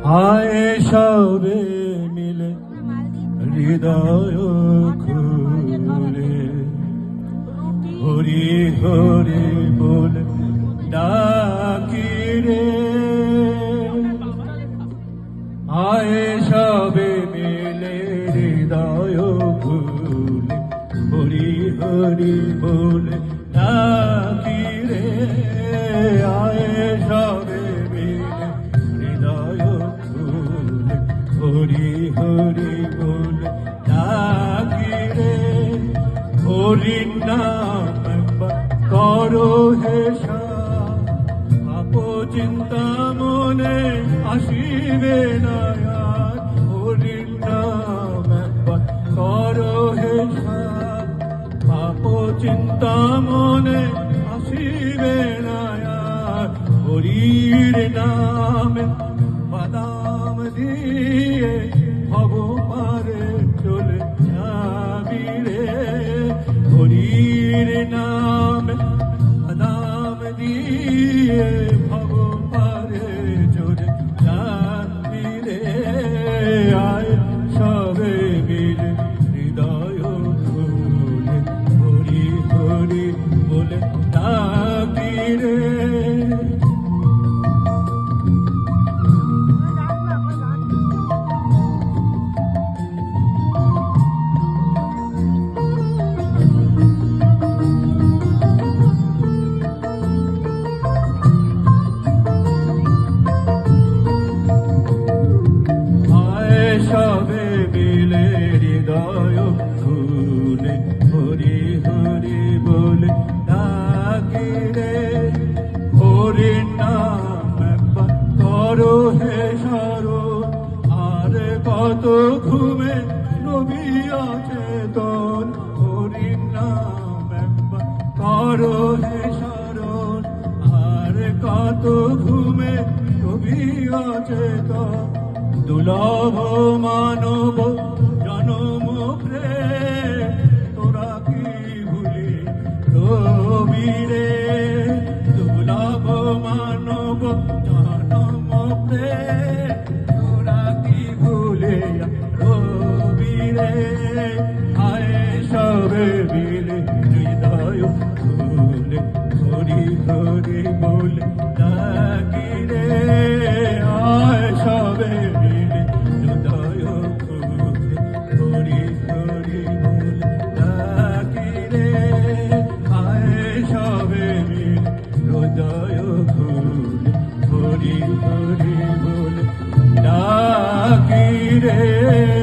আয় সবে মিলে হৃদয় খুলে হরি হরি বলে ডাকি রে। আয় সবে মিলে হৃদয় খুলে হরি হরি বলে ডাকি রে। আয় সবে মিলে হৃদয় খুলে হরি হরি বলে ডাকি রে। হরির নাম করো হে পাপ চিন্তা মনে আসিবে না আর। হরির নাম করো হে পাপ চিন্তা মনে আসিবে না আর। হরির নামে বাদাম দিয়ে ভব পারে চলে যাবি রে। হরির নামে বাদাম দিয়ে ভব পারে চলে যাবি রে। আয় সবে মিলে হৃদয় খুলে হরি হরি বলে ডাকি রে। সবে মিলে হৃদয় খুলে হরি হরি বলে ডাকি রে। হরির নাম করো হে স্মরণ আর কত ঘুমে নবী অচেতন। হরির নাম করো হে স্মরণ আর কত ঘুমে নবী অচেতন। দুর্লভ মানব জনম প্রেম তোরা কি ভুলি রবি রে। দুর্লভ মানব জনম প্রেম তোরা কি ভুলে রবি রে। আয় সবে মিলে হৃদয় খুলে হরি হরি বলে ডাকি রে। আয় সবে হৃদয় খুলে হরি হরি বলে ডাকি রে।